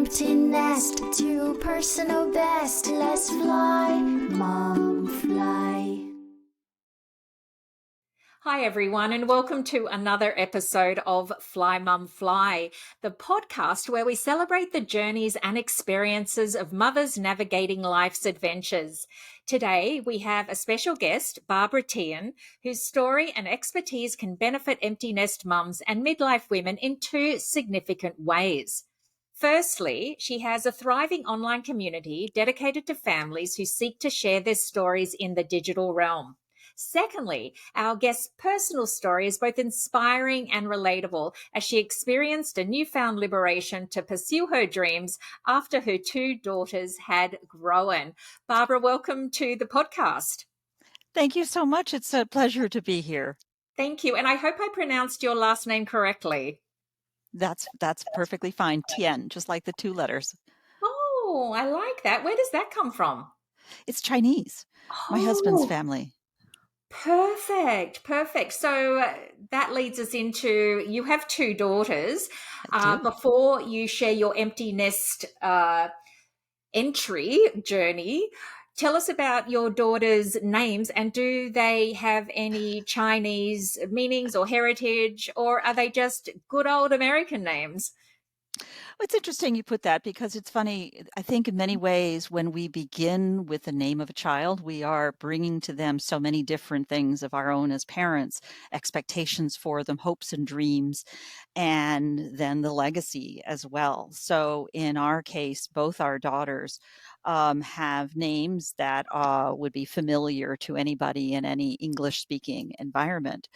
empty nest, too personal best. Let's fly, Mom, fly. Hi, everyone, and welcome to another episode of Fly Mum Fly, the podcast where we celebrate the journeys and experiences of mothers navigating life's adventures. Today, we have a special guest, Barbara Tien, whose story and expertise can benefit empty nest mums and midlife women in two significant ways. Firstly, she has a thriving online community dedicated to families who seek to share their stories in the digital realm. Secondly, our guest's personal story is both inspiring and relatable as she experienced a newfound liberation to pursue her dreams after her two daughters had grown. Barbara, welcome to the podcast. Thank you so much. It's a pleasure to be here. Thank you. And I hope I pronounced your last name correctly. That's perfectly fine. Tien, just like the two letters. Oh, I like that. Where does that come from? It's Chinese. My husband's family. Perfect. So that leads us into you have two daughters. Before you share your empty nest entry journey, tell us about your daughters' names and do they have any Chinese meanings or heritage, or are they just good old American names? It's interesting you put that because it's funny. I think in many ways, when we begin with the name of a child, we are bringing to them so many different things of our own as parents, expectations for them, hopes and dreams, and then the legacy as well. So in our case, both our daughters have names that would be familiar to anybody in any English-speaking environment.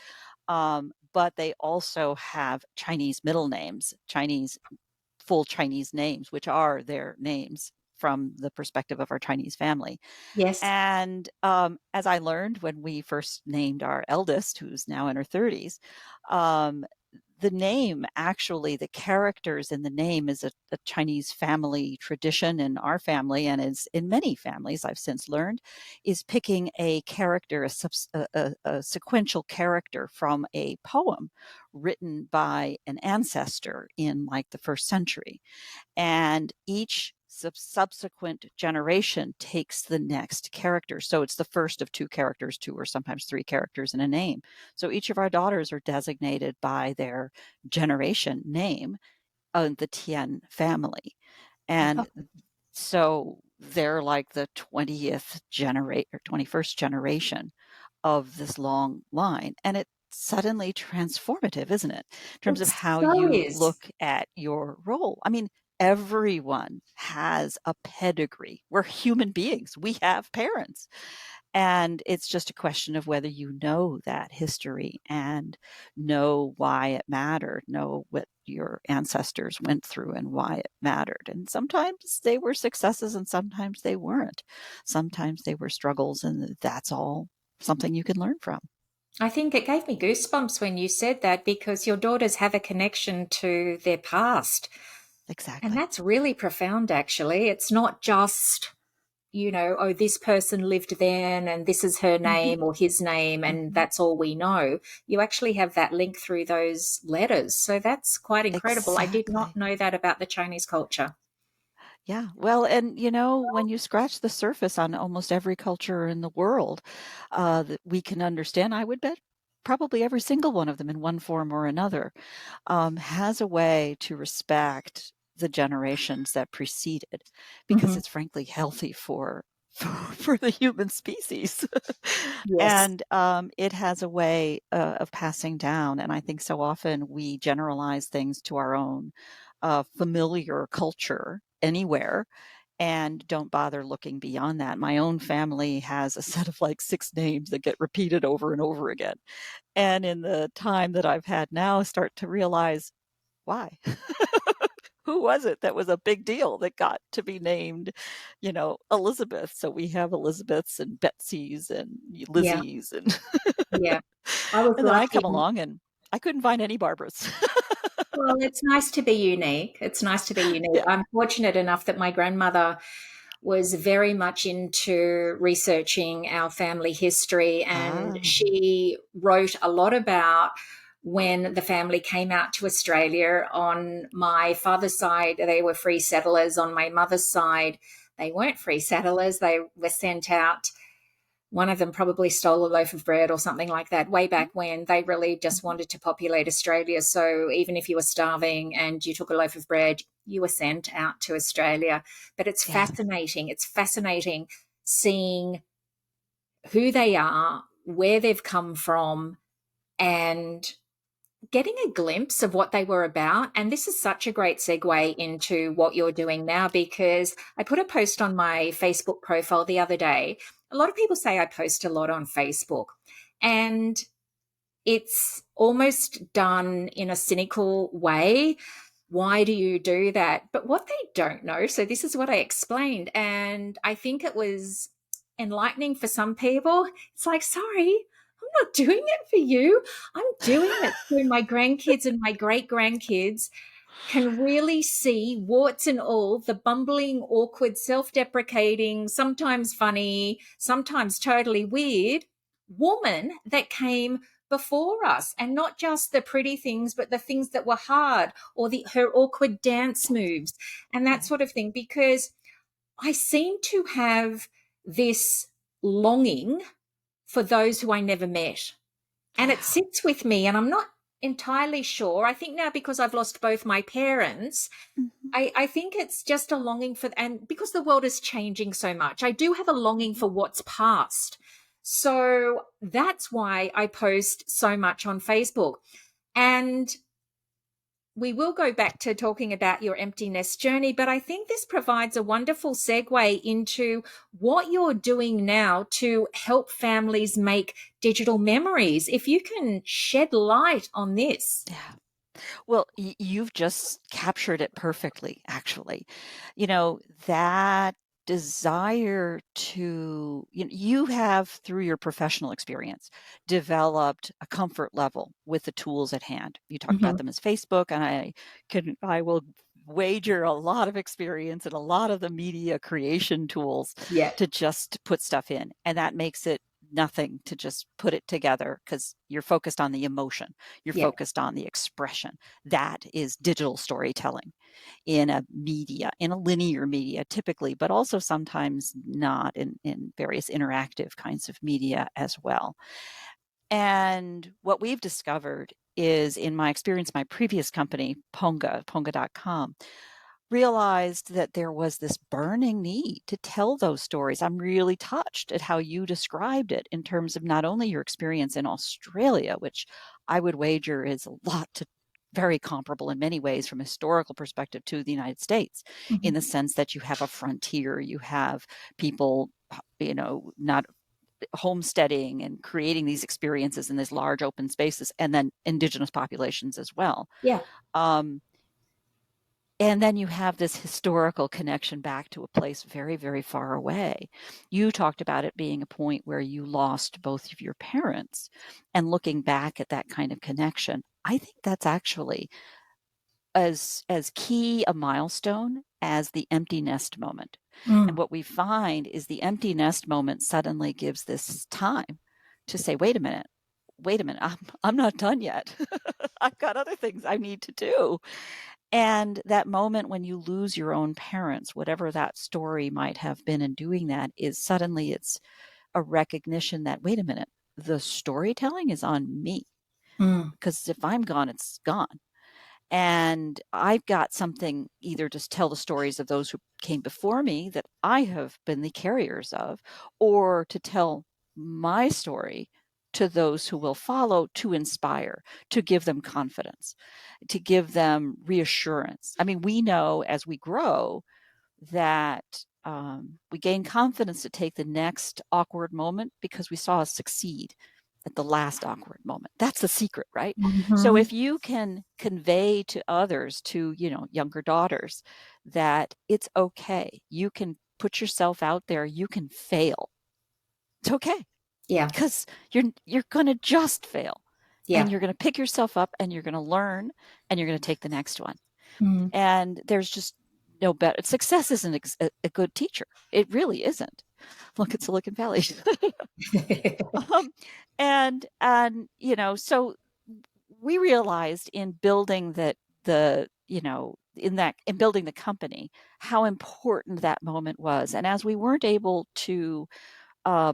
But they also have Chinese middle names, full Chinese names, which are their names from the perspective of our Chinese family. Yes. And as I learned when we first named our eldest, who's now in her 30s, the name, actually, the characters in the name is a Chinese family tradition in our family, and is in many families, I've since learned, is picking a character, a sequential character from a poem written by an ancestor in like the first century. And each subsequent generation takes the next character. So it's the first of two characters, two or sometimes three characters in a name. So each of our daughters are designated by their generation name of the Tien family. And so they're like the 20th generation or 21st generation of this long line. And it's suddenly transformative, isn't it? In terms of how you look at your role. I mean, everyone has a pedigree. We're human beings. We have parents. And it's just a question of whether you know that history and know why it mattered, know what your ancestors went through and why it mattered. And sometimes they were successes and sometimes they weren't. Sometimes they were struggles, and that's all something you can learn from. I think it gave me goosebumps when you said that, because your daughters have a connection to their past. Exactly. And that's really profound, actually. It's not just, oh, this person lived then and this is her name or his name and that's all we know. You actually have that link through those letters. So that's quite incredible. Exactly. I did not know that about the Chinese culture. Yeah. Well, and when you scratch the surface on almost every culture in the world, that we can understand, I would bet probably every single one of them in one form or another, has a way to respect the generations that preceded, because it's frankly healthy for the human species. Yes. And it has a way of passing down. And I think so often we generalize things to our own familiar culture anywhere and don't bother looking beyond that. My own family has a set of like 6 names that get repeated over and over again. And in the time that I've had now, I start to realize why. Who was it that was a big deal that got to be named, Elizabeth? So we have Elizabeths and Betsy's and Lizzie's. And, Yeah. I was and then I lucky. come along and I couldn't find any Barbaras. Well, it's nice to be unique. It's nice to be unique. Yeah. I'm fortunate enough that my grandmother was very much into researching our family history, and she wrote a lot about when the family came out to Australia. On my father's side, they were free settlers. On my mother's side, they weren't free settlers. They were sent out. One of them probably stole a loaf of bread or something like that way back when. They really just wanted to populate Australia. So even if you were starving and you took a loaf of bread, you were sent out to Australia. But it's Yeah. fascinating. It's fascinating seeing who they are, where they've come from, and getting a glimpse of what they were about. And this is such a great segue into what you're doing now, because I put a post on my Facebook profile the other day. A lot of people say I post a lot on Facebook, and it's almost done in a cynical way. Why do you do that? But what they don't know, so this is what I explained, and I think it was enlightening for some people. It's like, sorry, I'm not doing it for you. I'm doing it so my grandkids and my great grandkids can really see, warts and all, the bumbling, awkward, self deprecating, sometimes funny, sometimes totally weird woman that came before us, and not just the pretty things, but the things that were hard, or her awkward dance moves and that sort of thing. Because I seem to have this longing for those who I never met. And it sits with me, and I'm not entirely sure. I think now, because I've lost both my parents, Mhm. I think it's just a longing for, and because the world is changing so much, I do have a longing for what's past. So that's why I post so much on Facebook. And we will go back to talking about your empty nest journey, but I think this provides a wonderful segue into what you're doing now to help families make digital memories. If you can shed light on this. Yeah. Well, you've just captured it perfectly, actually. You know, that desire to, you have, through your professional experience, developed a comfort level with the tools at hand. You talked about Mhm. them as Facebook, and I will wager a lot of experience in a lot of the media creation tools Yeah. to just put stuff in. And that makes it nothing to just put it together, because you're focused on the emotion, you're Yeah. focused on the expression. That is digital storytelling in a media, in a linear media typically, but also sometimes not, in various interactive kinds of media as well. And what we've discovered is, in my experience, my previous company, Ponga.com, realized that there was this burning need to tell those stories. I'm really touched at how you described it in terms of not only your experience in Australia, which I would wager is a lot to very comparable in many ways from a historical perspective to the United States, in Mhm. the sense that you have a frontier, you have people, not homesteading and creating these experiences in these large open spaces, and then indigenous populations as well. Yeah. Um, and then you have this historical connection back to a place very, very far away. You talked about it being a point where you lost both of your parents, and looking back at that kind of connection, I think that's actually as key a milestone as the empty nest moment. And Mm. what we find is the empty nest moment suddenly gives this time to say, wait a minute, I'm not done yet. I've got other things I need to do. And that moment when you lose your own parents, whatever that story might have been in doing that, is suddenly it's a recognition that, wait a minute, the storytelling is on me. Mm. Because if I'm gone, it's gone. And I've got something, either to tell the stories of those who came before me that I have been the carriers of, or to tell my story to those who will follow, to inspire, to give them confidence, to give them reassurance. I mean, we know as we grow that we gain confidence to take the next awkward moment because we saw us succeed at the last awkward moment. That's the secret, right? So Mhm. if you can convey to others, to, younger daughters, that it's okay, you can put yourself out there, you can fail. It's okay, Yeah. because you're going to just fail, and Yeah. you're going to pick yourself up, and you're going to learn, and you're going to take the next one. Mm. And there's just no better. Success isn't a good teacher. It really isn't. Look at Silicon Valley. um, and so we realized in building that the, in building the company, how important that moment was. And as we weren't able to uh,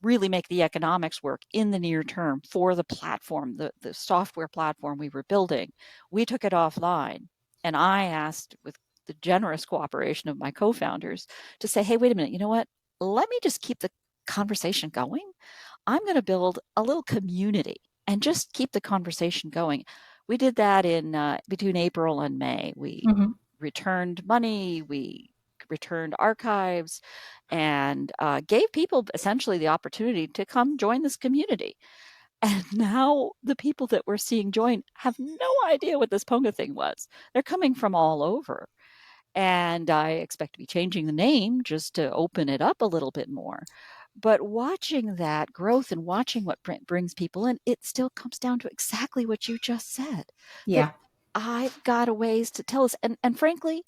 really make the economics work in the near term for the platform, the software platform we were building, we took it offline. And I asked, with the generous cooperation of my co-founders, to say, hey, wait a minute, you know what? Let me just keep the conversation going. I'm going to build a little community and just keep the conversation going. We did that in between April and May. We returned money, we returned archives, and gave people essentially the opportunity to come join this community. And now the people that we're seeing join have no idea what this Ponga thing was. They're coming from all over. And I expect to be changing the name just to open it up a little bit more. But watching that growth and watching what brings people in, it still comes down to exactly what you just said. That Yeah. I've got a ways to tell us. And frankly,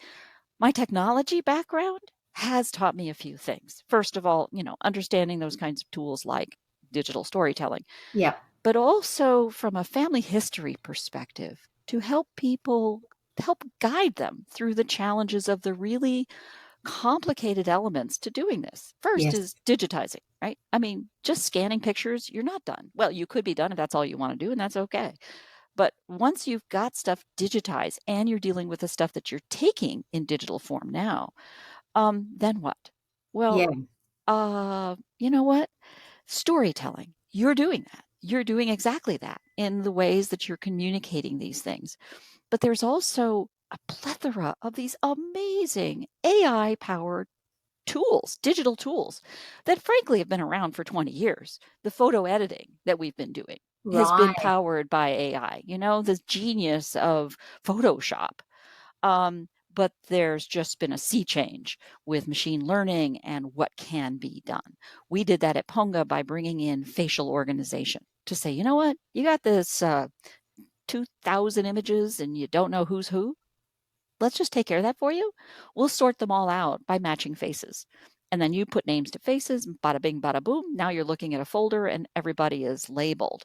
my technology background has taught me a few things. First of all, understanding those kinds of tools like digital storytelling, Yeah. but also from a family history perspective to help people, help guide them through the challenges of the really complicated elements to doing this. First Yes. is digitizing, right? I mean, just scanning pictures, you're not done. Well, you could be done if that's all you want to do, and that's okay. But once you've got stuff digitized and you're dealing with the stuff that you're taking in digital form now, then what? Well, Yeah. you know what? Storytelling. You're doing that. You're doing exactly that in the ways that you're communicating these things. But there's also a plethora of these amazing AI powered tools, digital tools that frankly have been around for 20 years. The photo editing that we've been doing has been Right. powered by AI, the genius of Photoshop. But there's just been a sea change with machine learning and what can be done. We did that at Ponga by bringing in facial organization to say, you know what, you got this 2,000 images and you don't know who's who. Let's just take care of that for you. We'll sort them all out by matching faces. And then you put names to faces, bada bing, bada boom. Now you're looking at a folder and everybody is labeled.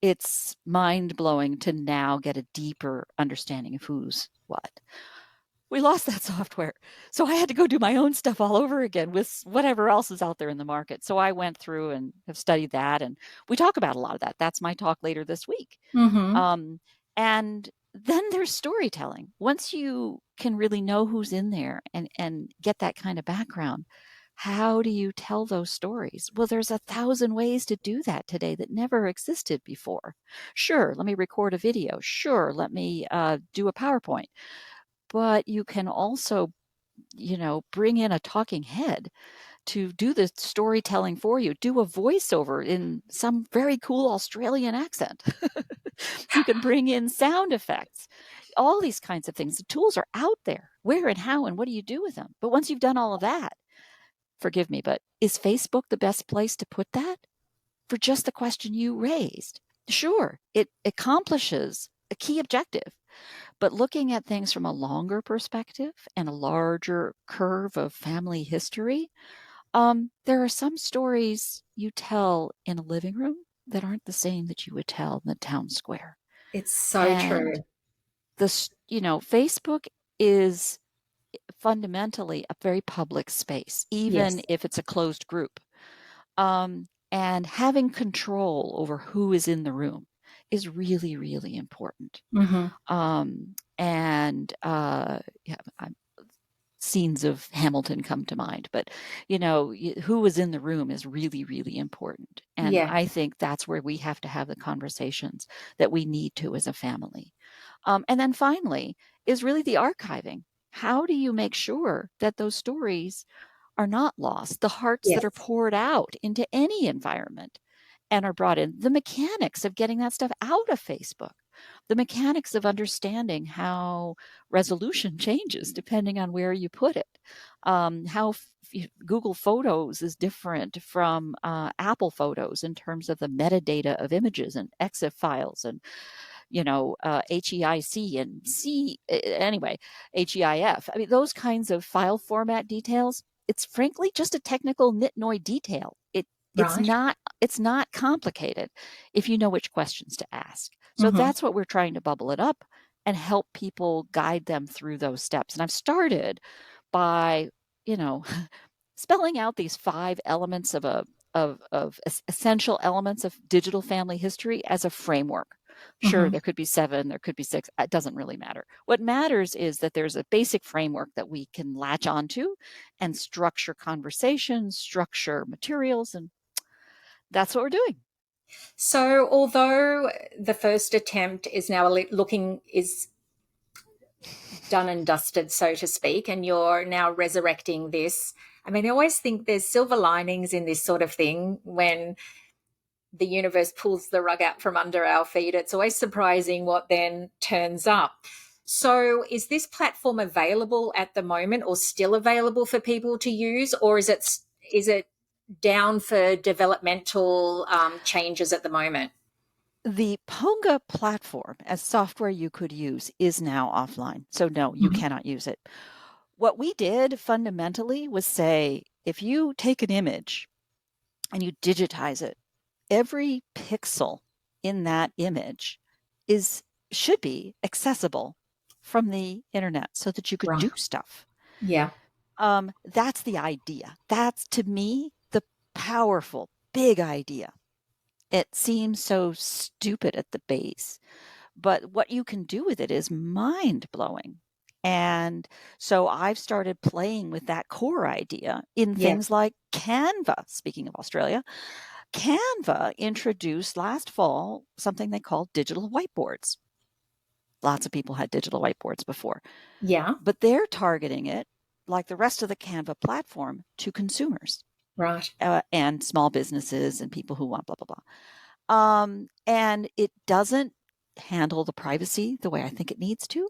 It's mind blowing to now get a deeper understanding of who's what. We lost that software. So I had to go do my own stuff all over again with whatever else is out there in the market. So I went through and have studied that. And we talk about a lot of that. That's my talk later this week. Mm-hmm. And then there's storytelling. Once you can really know who's in there and get that kind of background, how do you tell those stories? Well, there's 1,000 ways to do that today that never existed before. Sure, let me record a video. Sure, let me do a PowerPoint. But you can also, bring in a talking head to do the storytelling for you, do a voiceover in some very cool Australian accent. You can bring in sound effects, all these kinds of things. The tools are out there. Where and how and what do you do with them? But once you've done all of that, forgive me, but is Facebook the best place to put that? For just the question you raised. Sure, it accomplishes a key objective, but looking at things from a longer perspective and a larger curve of family history, there are some stories you tell in a living room that aren't the same that you would tell in the town square. It's so And true. Facebook is fundamentally a very public space, even Yes. if it's a closed group. And having control over who is in the room is really, really important. Mm-hmm. And yeah, scenes of Hamilton come to mind, but who was in the room is really, really important. And Yeah. I think that's where we have to have the conversations that we need to as a family. And then finally is really the archiving. How do you make sure that those stories are not lost? The hearts that Yes. are poured out into any environment and are brought in, the mechanics of getting that stuff out of Facebook, the mechanics of understanding how resolution changes depending on where you put it, how Google Photos is different from Apple Photos in terms of the metadata of images and EXIF files and HEIC and anyway, HEIF. I mean, those kinds of file format details. It's frankly just a technical nitnoid detail. It's Right. not complicated if you know which questions to ask. So that's what we're trying to bubble it up and help people guide them through those steps. And I've started by, you know, spelling out these 5 elements of essential elements of digital family history as a framework. Sure, there could be 7, there could be 6. It doesn't really matter. What matters is that there's a basic framework that we can latch onto and structure conversations, structure materials, and that's what we're doing. So, although the first attempt is now is done and dusted, so to speak, and you're now resurrecting this, I mean, I always think there's silver linings in this sort of thing when the universe pulls the rug out from under our feet. It's always surprising what then turns up. So, is this platform available at the moment, or still available for people to use, or is it down for developmental changes at the moment? The Ponga platform as software you could use is now offline. So no, you cannot use it. What we did fundamentally was say, if you take an image and you digitize it, every pixel in that image should be accessible from the internet so that you could Right. do stuff. Yeah. That's the idea. That's, to me, the powerful, big idea. It seems so stupid at the base, but what you can do with it is mind blowing. And so I've started playing with that core idea in Yeah. things like Canva. Speaking of Australia, Canva introduced last fall something they called digital whiteboards. Lots of people had digital whiteboards before, Yeah. but they're targeting it, like the rest of the Canva platform, to consumers Right. and small businesses and people who want blah, blah, blah. And it doesn't handle the privacy the way I think it needs to,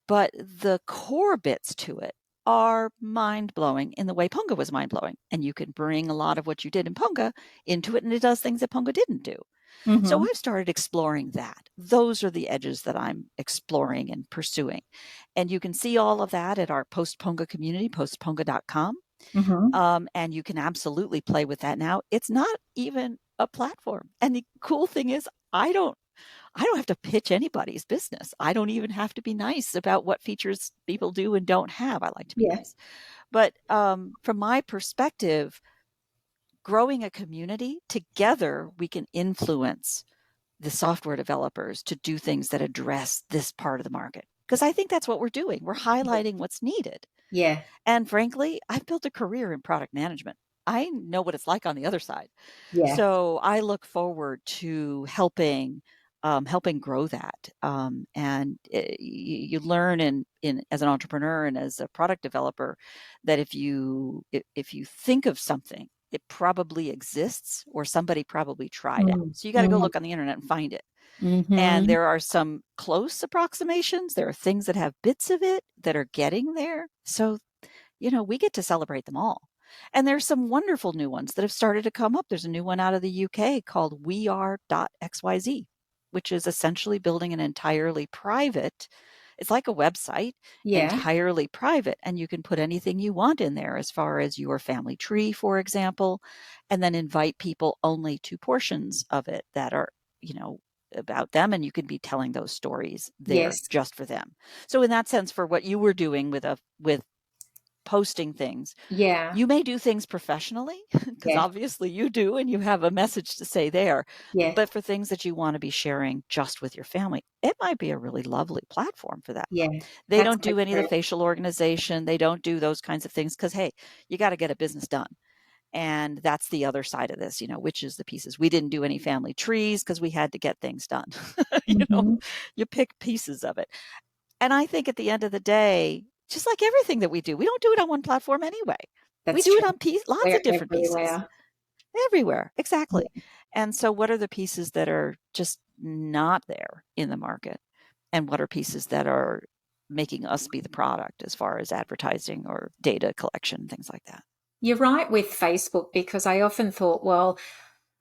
but the core bits to it are mind blowing in the way Ponga was mind blowing. And you can bring a lot of what you did in Ponga into it, and it does things that Ponga didn't do. So I've started exploring that. Those are the edges that I'm exploring and pursuing. And you can see all of that at our post Ponga community, postponga.com. And you can absolutely play with that now. It's not even a platform. And the cool thing is, I don't have to pitch anybody's business. I don't even have to be nice about what features people do and don't have. I like to be Yeah. nice. But from my perspective, growing a community together, we can influence the software developers to do things that address this part of the market. Because I think that's what we're doing. We're highlighting what's needed. Yeah. And frankly, I've built a career in product management. I know what it's like on the other side. Yeah. So I look forward to helping grow that. And you learn in as an entrepreneur and as a product developer that if you think of something, it probably exists or somebody probably tried it. So you got to go look on the internet and find it. And there are some close approximations. There are things that have bits of it that are getting there. So, we get to celebrate them all. And there's some wonderful new ones that have started to come up. There's a new one out of the UK called weare.xyz, which is essentially building an entirely private, it's like a website, Yeah. entirely private. And you can put anything you want in there as far as your family tree, for example, and then invite people only to portions of it that are, about them. And you can be telling those stories there Yes. just for them. So in that sense, for what you were doing with posting things, Yeah. you may do things professionally because Yeah. obviously you do and you have a message to say there. Yeah. But for things that you want to be sharing just with your family, it might be a really lovely platform for that. Yeah. They That's don't so do any of the true. facial organization. They don't do those kinds of things because, hey, you got to get a business done. And that's the other side of this, which is the pieces. We didn't do any family trees because we had to get things done. You pick pieces of it. And I think at the end of the day, just like everything that we do, we don't do it on one platform anyway. We That's do true. it on lots We're of different pieces. everywhere. Everywhere. Exactly. Yeah. And so what are the pieces that are just not there in the market? And what are pieces that are making us be the product as far as advertising or data collection, things like that? You're right with Facebook, because I often thought, well,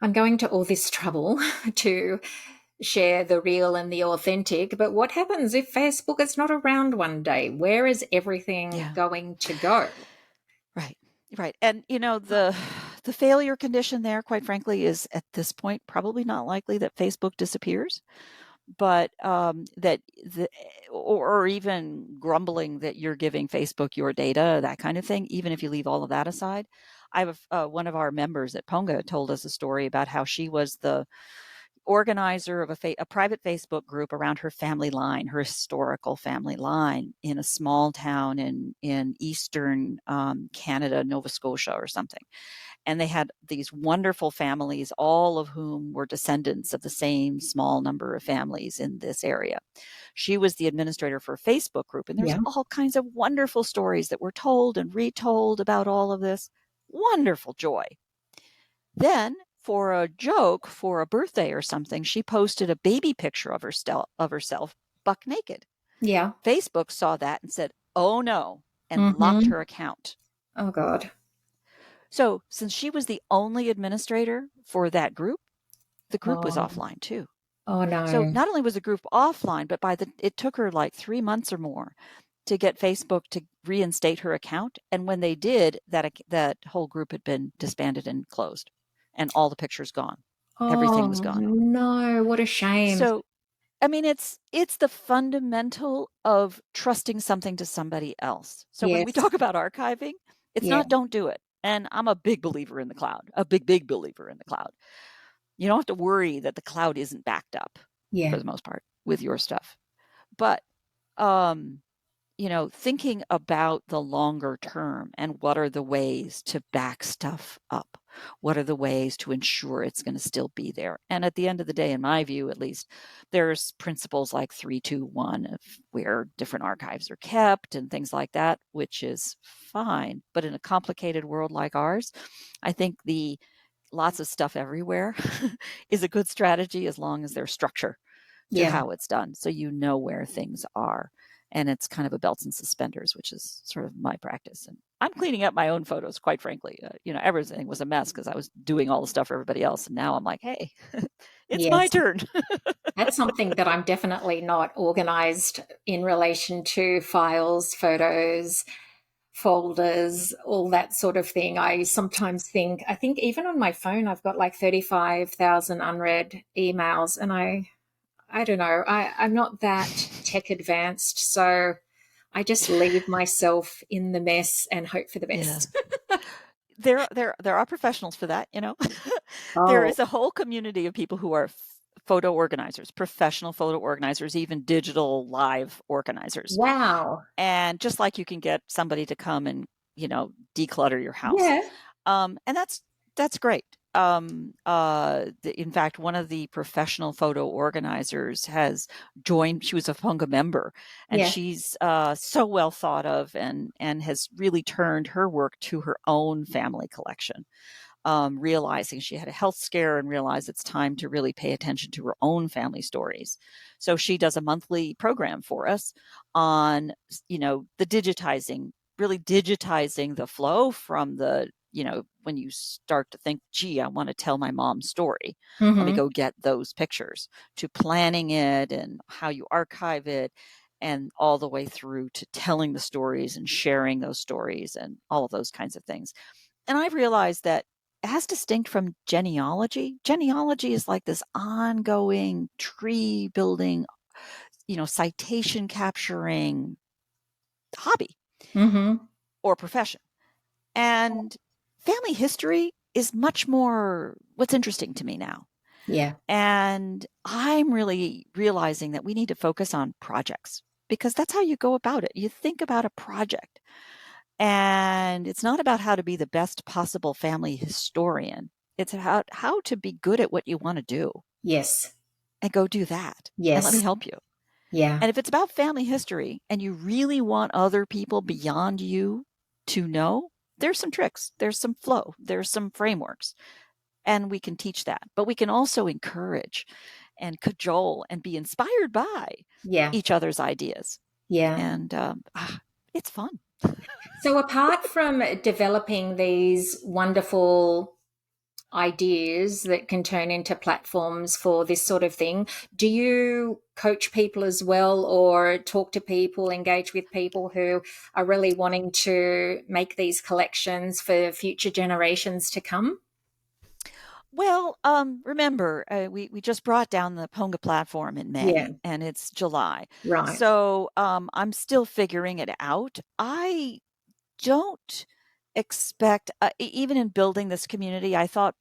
I'm going to all this trouble to share the real and the authentic, but what happens if Facebook is not around one day? Where is everything Yeah. going to go? Right. Right. And the failure condition there, quite frankly, is at this point probably not likely that Facebook disappears. but that the or even grumbling that you're giving Facebook your data, that kind of thing. Even if you leave all of that aside, I have one of our members at Ponga told us a story about how she was the organizer of a private Facebook group around her family line, her historical family line, in a small town in eastern Canada, Nova Scotia, or something. And they had these wonderful families, all of whom were descendants of the same small number of families in this area. She was the administrator for a Facebook group, and there's Yeah. all kinds of wonderful stories that were told and retold about all of this. Wonderful joy. Then, for a joke, for a birthday or something, she posted a baby picture of herself buck naked. Yeah. Facebook saw that and said, "Oh no," and locked Mm-hmm. her account. Oh God. So, since she was the only administrator for that group, the group was Oh, offline too. oh So, no. not only was the group offline, but it took her like 3 months or more to get Facebook to reinstate her account. And when they did, that whole group had been disbanded and closed, and all the pictures gone. Everything was Oh gone. no, what a shame. So, I mean, it's the fundamental of trusting something to somebody else. So when we Yes. talk about archiving, it's Yeah. not don't do it. And I'm a big believer in the cloud, a big believer in the cloud. You don't have to worry that the cloud isn't backed up for Yeah. the most part with your stuff. But um thinking about the longer term and what are the ways to back stuff up? What are the ways to ensure it's going to still be there? And at the end of the day, in my view, at least, there's principles like 3-2-1 of where different archives are kept and things like that, which is fine. But in a complicated world like ours, I think the lots of stuff everywhere is a good strategy as long as there's structure to Yeah. how it's done. So you know where things are. And it's kind of a belts and suspenders, which is sort of my practice. And I'm cleaning up my own photos, quite frankly. Everything was a mess because I was doing all the stuff for everybody else. And now I'm like, hey, it's my Yes. turn. That's something that I'm definitely not organized in relation to files, photos, folders, all that sort of thing. I think even on my phone, I've got like 35,000 unread emails, and I don't know, I'm not that tech advanced. So I just leave myself in the mess and hope for the Yeah. best. There are professionals for that. There Oh, is a whole community of people who are photo organizers, professional photo organizers, even digital live organizers. wow. And just like you can get somebody to come and declutter your house, Yeah. and that's great. In fact, one of the professional photo organizers has joined. She was a Funga member, and Yeah. she's so well thought of, and has really turned her work to her own family collection. Realizing she had a health scare and realized it's time to really pay attention to her own family stories. So she does a monthly program for us on, the digitizing, really digitizing the flow from when you start to think, gee, I want to tell my mom's story. Let me Mm-hmm. go get those pictures, to planning it and how you archive it, and all the way through to telling the stories and sharing those stories and all of those kinds of things. And I've realized that as distinct from genealogy is like this ongoing tree building, citation capturing hobby Mm-hmm. or profession. And family history is much more what's interesting to me now. Yeah. And I'm really realizing that we need to focus on projects, because that's how you go about it. You think about a project. And it's not about how to be the best possible family historian. It's about how to be good at what you want to do, Yes. and go do that. And let me Yes. help you. Yeah. And if it's about family history and you really want other people beyond you to know, there's some tricks, there's some flow, there's some frameworks, and we can teach that. But we can also encourage and cajole and be inspired by Yeah. each other's ideas. Yeah. And it's fun. So, apart from developing these wonderful ideas that can turn into platforms for this sort of thing, do you coach people as well, or talk to people, engage with people who are really wanting to make these collections for future generations to come? Well, remember, we just brought down the Ponga platform in Yeah. May, and it's July. Right. So, I'm still figuring it out. I don't expect, even in building this community, I thought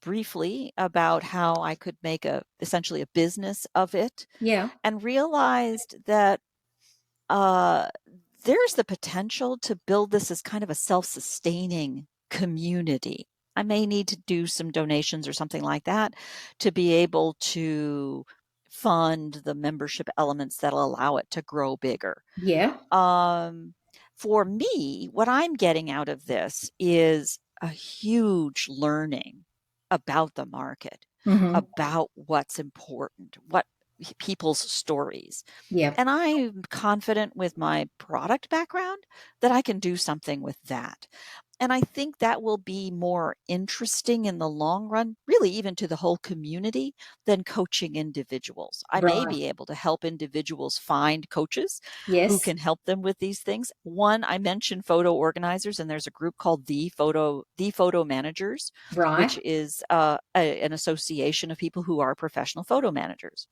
briefly about how I could make essentially a business of it, Yeah. and realized that uh, there's the potential to build this as kind of a self-sustaining community. I may need to do some donations or something like that to be able to fund the membership elements that'll allow it to grow bigger. Yeah. Um, for me, what I'm getting out of this is a huge learning about the market, Mm-hmm. about what's important, what people's stories. Yeah. And I'm confident with my product background that I can do something with that. And I think that will be more interesting in the long run, really, even to the whole community, than coaching individuals. I may Right. be able to help individuals find coaches who Yes. can help them with these things. One, I mentioned photo organizers, and there's a group called the Photo Managers, Right. which is an association of people who are professional photo managers.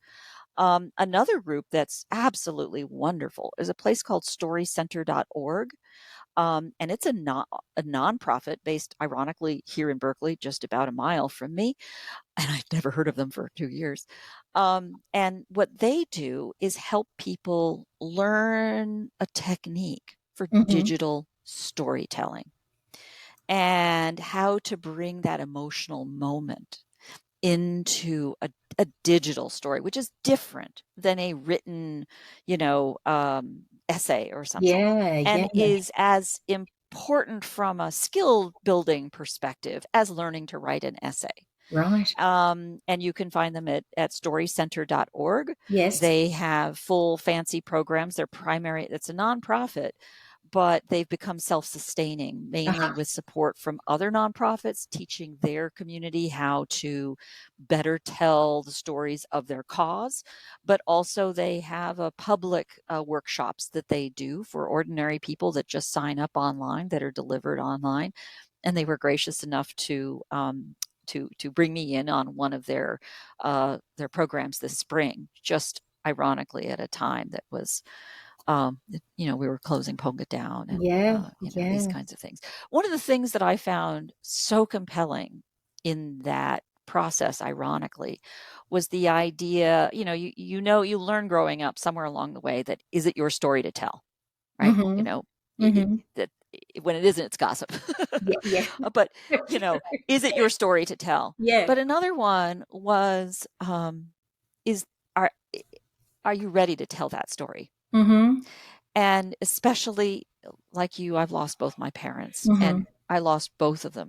Another group that's absolutely wonderful is a place called storycenter.org. And it's a nonprofit based, ironically, here in Berkeley, just about a mile from me. And I'd never heard of them for 2 years. And what they do is help people learn a technique for Mm-hmm. digital storytelling and how to bring that emotional moment into a digital story, which is different than a written, essay or something, Yeah. and Yeah. is as important from a skill building perspective as learning to write an essay. Right. And you can find them at storycenter.org. Yes. They have full fancy programs. It's a nonprofit, but they've become self-sustaining, mainly Uh-huh. with support from other nonprofits, teaching their community how to better tell the stories of their cause. But also they have a public workshops that they do for ordinary people that just sign up online, that are delivered online. And they were gracious enough to bring me in on one of their programs this spring, just ironically at a time that was, we were closing Ponga down, and Yeah. these Yeah. kinds of things. One of the things that I found so compelling in that process, ironically, was the idea, you learn growing up somewhere along the way that, is it your story to tell, right? Mm-hmm. It, Mm-hmm. that when it isn't, it's gossip. Yeah. Yeah. But is it your story to tell? Yeah. But another one was, is are are you ready to tell that story? Mm-hmm. And especially, like you, I've lost both my parents, Mm-hmm. and I lost both of them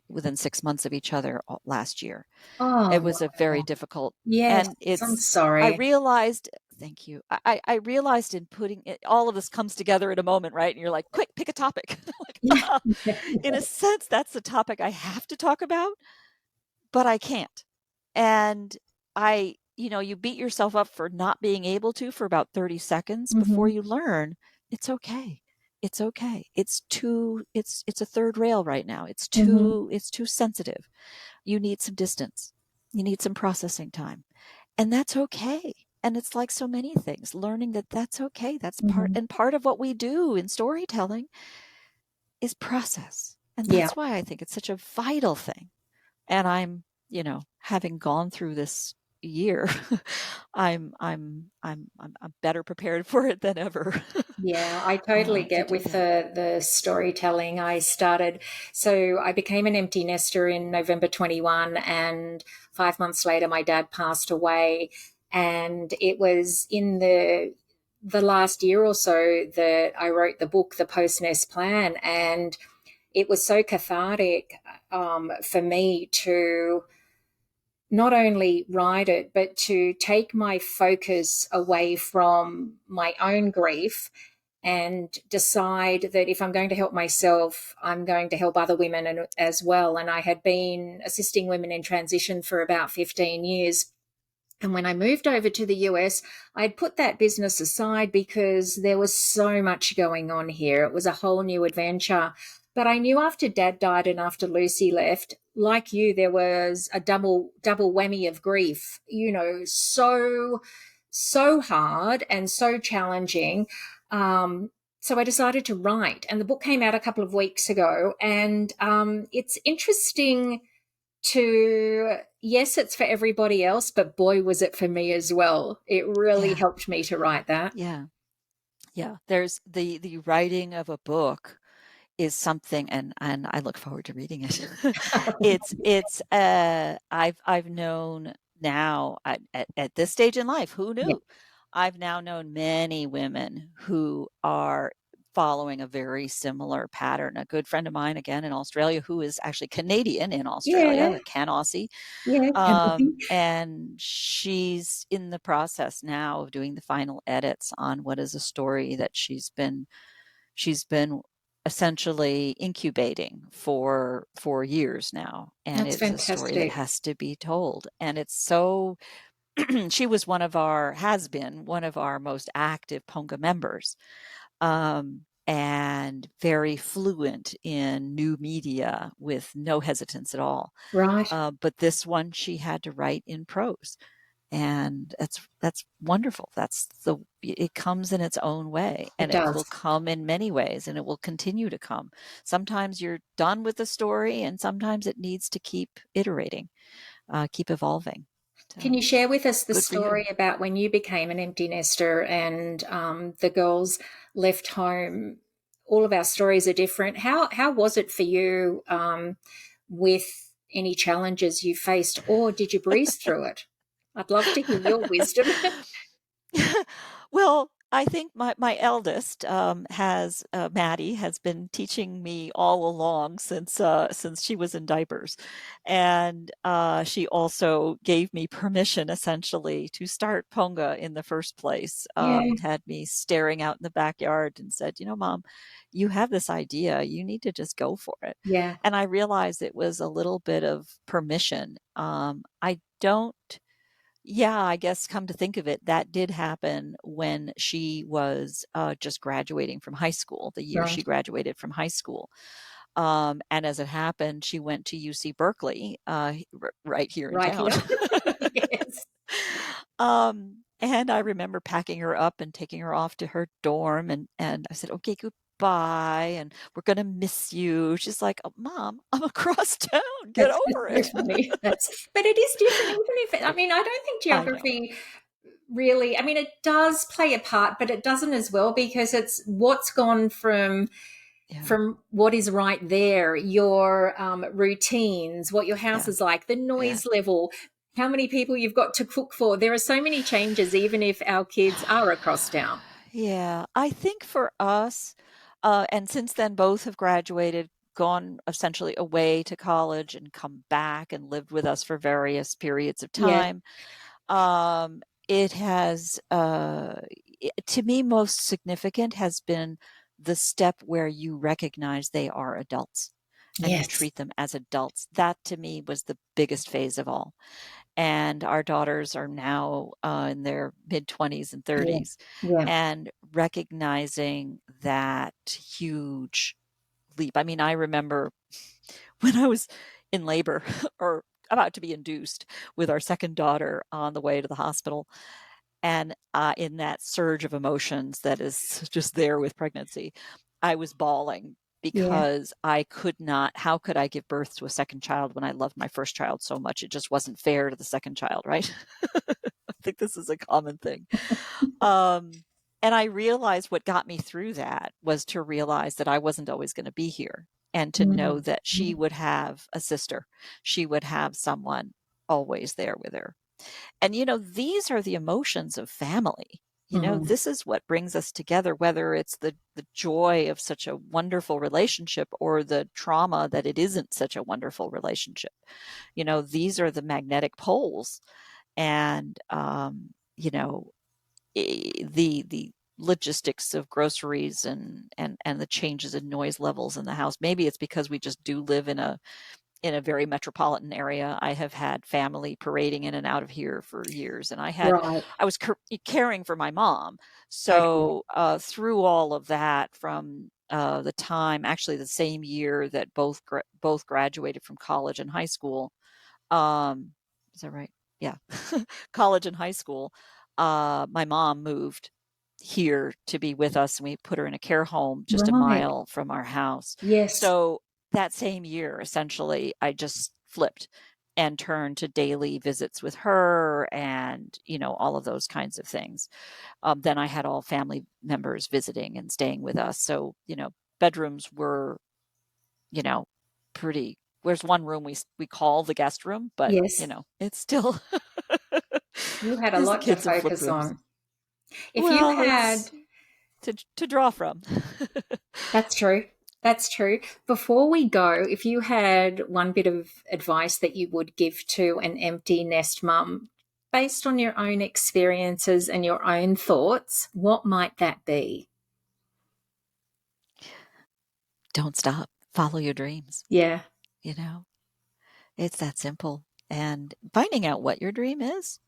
within 6 months of each other last year. It Oh, was a very wow. difficult, Yes. and I'm I sorry. realized, thank you. I realized in putting it, all of this comes together in a moment, right? And you're like, quick, pick a topic. Yeah. Like, in a sense, that's the topic I have to talk about, but I can't. And you beat yourself up for not being able to for about 30 seconds before Mm-hmm. you learn it's okay. It's okay. It's a third rail right now. Mm-hmm. It's too sensitive. You need some distance. You need some processing time. And that's okay. And it's like so many things, learning that that's okay. That's Mm-hmm. part of what we do in storytelling is process. And Yeah. that's why I think it's such a vital thing. And having gone through this year, I'm better prepared for it than ever. Yeah, I totally To get do with that. the storytelling. So I became an empty nester in November 21, and 5 months later my dad passed away. And it was in the last year or so that I wrote the book, The Post Nest Plan, and it was so cathartic for me to not only write it, but to take my focus away from my own grief and decide that if I'm going to help myself, I'm going to help other women as well. And I had been assisting women in transition for about 15 years. And when I moved over to the US, I'd put that business aside because there was so much going on here. It was a whole new adventure. But I knew after Dad died and after Lucy left, like you, there was a double whammy of grief, so hard and so challenging. So I decided to write, and the book came out a couple of weeks ago. And it's interesting to, yes, it's for everybody else, but boy, was it for me as well. It really Yeah. helped me to write that. Yeah. Yeah. There's the writing of a book is something, and I look forward to reading it. I've known now at this stage in life, who Yeah. knew? I've now known many women who are following a very similar pattern. A good friend of mine, again in Australia, who is actually Canadian in Australia, Yeah. a Can Aussie, Yeah. and she's in the process now of doing the final edits on what is a story that she's been essentially incubating for years now, and That's it is a story that fantastic. has to be told. And it's so she was has been one of our most active Ponga members, and very fluent in new media with no hesitance at all. Right. But this one she had to write in prose, and that's wonderful. It comes in its own way, It and it does. will come in many ways, and it will continue to come. Sometimes you're done with the story, and sometimes it needs to keep iterating, keep evolving. Can So you share with us the good for you. story about when you became an empty nester and the girls left home? All of our stories are different. How was it for you, with any challenges you faced, or did you breeze through it? I'd love to hear your wisdom. Well, I think my eldest has Maddie has been teaching me all along since she was in diapers, and she also gave me permission essentially to start Ponga in the first place. Yeah, Had me staring out in the backyard and said, Mom, you have this idea. You need to just go for it. yeah, And I realized it was a little bit of permission. I don't. Yeah, I guess come to think of it, that did happen when she was just graduating from high school, the year she right, graduated from high school. And as it happened, she went to UC Berkeley, right here in right town. here. Yes, And I remember packing her up and taking her off to her dorm, and I said, okay, goodbye, and we're gonna miss you. She's like, oh, Mom, I'm across town. Get that's over so it. funny. But it is different, even if I mean, I don't think I know. geography really, I mean, it does play a part, but it doesn't as well, because it's what's gone Yeah, from what is right there, your routines, what your house yeah, is like, the yeah. noise level, how many people you've got to cook for. There are so many changes, even if our kids are across town. Yeah, I think for us, and since then both have graduated, gone essentially away to college and come back and lived with us for various periods of Yeah. time. It has, to me, most significant has been the step where you recognize they are adults and you Yes. treat them as adults. That to me was the biggest phase of all. And our daughters are now in their mid 20s and Yeah. 30s, Yeah. and recognizing that huge leap. I mean, I remember when I was in labor or about to be induced with our second daughter on the way to the hospital, and in that surge of emotions that is just there with pregnancy, I was bawling Yeah. because I could not, how could I give birth to a second child when I loved my first child so much? It just wasn't fair to the second child, right? I think this is a common thing. Um, and I realized what got me through that was to realize that I wasn't always going to be here, and to know Mm. that she Mm. would have a sister. She would have someone always there with her. And, these are the emotions of family. Mm. This is what brings us together, whether it's the joy of such a wonderful relationship or the trauma that it isn't such a wonderful relationship. These are the magnetic poles. And, the logistics of groceries and the changes in noise levels in the house. Maybe it's because we just do live in a very metropolitan area. I have had family parading in and out of here for years, and I Right. was caring for my mom. Okay. So through all of that, from the time, actually the same year that both graduated from college and high school, is that right? Yeah, college and high school. My mom moved here to be with us, and we put her in a care home just a Right. mile from our house. Yes. So that same year, essentially, I just flipped and turned to daily visits with her, and all of those kinds of things. Then I had all family members visiting and staying with us. So bedrooms were you know pretty. There's one room we call the guest room, but Yes. it's still You had a is the lot to kids have flipped focus rooms. on. If you Well, had, it's to draw from. that's true. That's true. Before we go, if you had one bit of advice that you would give to an empty nest mum based on your own experiences and your own thoughts, what might that be? Don't stop. Follow your dreams. Yeah. You know, it's that simple. And finding out what your dream is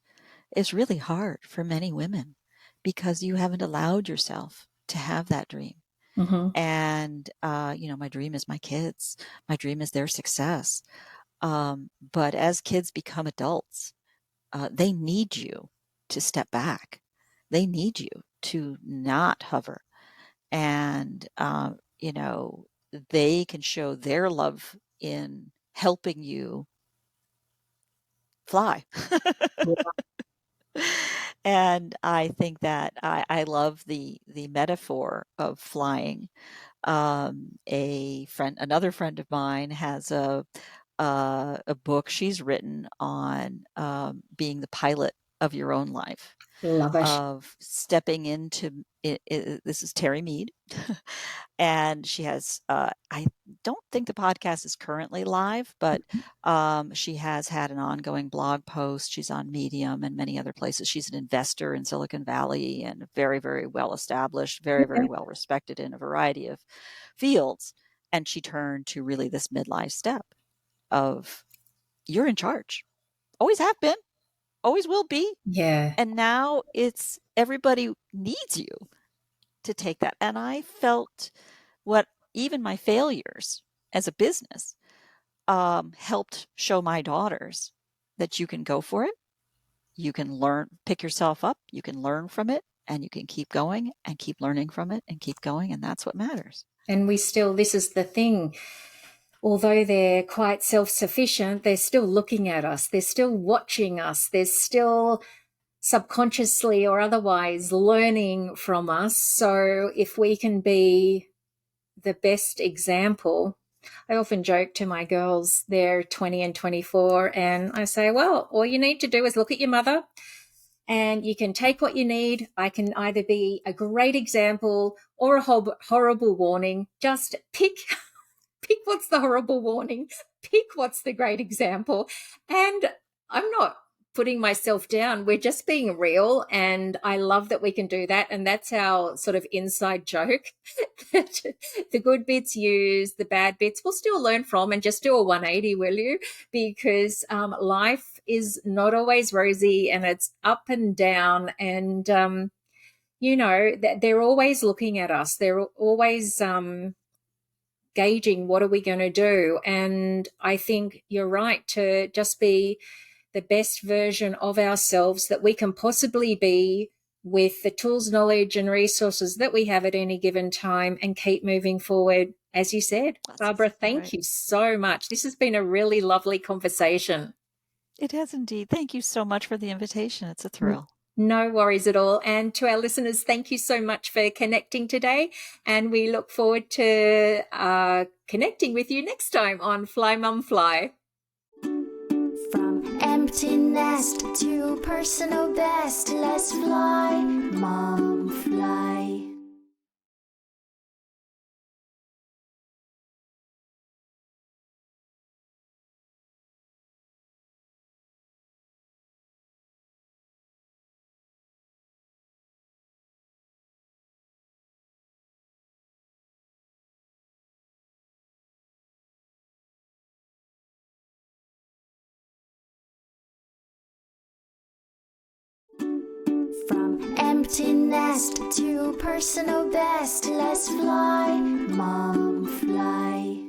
really hard for many women because you haven't allowed yourself to have that dream. Mm-hmm. And, my dream is my kids. My dream is their success. But as kids become adults, they need you to step back. They need you to not hover. And, they can show their love in helping you fly. And I think that I love the metaphor of flying. Another friend of mine has a book she's written on being the pilot of your own life, Love it. of stepping into it. This is Terry Mead. And she has, I don't think the podcast is currently live, but she has had an ongoing blog post. She's on Medium and many other places. She's an investor in Silicon Valley and very, very well established, very, very Okay. well respected in a variety of fields. And she turned to really this midlife step of you're in charge. Always have been, always will be. Yeah. And now it's everybody needs you to take that. And I felt what even my failures as a business helped show my daughters that you can go for it. You can learn, pick yourself up, you can learn from it, and you can keep going and keep learning from it and keep going. And that's what matters. And this is the thing, although they're quite self sufficient, they're still looking at us, they're still watching us, they're still subconsciously or otherwise learning from us. So if we can be the best example, I often joke to my girls, they're 20 and 24, and I say, well, all you need to do is look at your mother and you can take what you need. I can either be a great example or a horrible warning. Just pick what's the horrible warning, pick what's the great example. And I'm not putting myself down. We're just being real. And I love that we can do that. And that's our sort of inside joke that the good bits use, the bad bits we'll still learn from, and just do a 180, will you? Because life is not always rosy and it's up and down. And, they're always looking at us. They're always, gauging what are we going to do. And I think you're right to just be the best version of ourselves that we can possibly be with the tools, knowledge, and resources that we have at any given time, and keep moving forward. As you said, That's Barbara, exactly thank right. you so much. This has been a really lovely conversation. It has indeed. Thank you so much for the invitation. It's a thrill. No worries at all. And to our listeners, thank you so much for connecting today. And we look forward to connecting with you next time on Fly Mum Fly. From empty nest to personal best, let's fly, mom, fly. empty nest, too personal best. Let's fly, Mom, fly.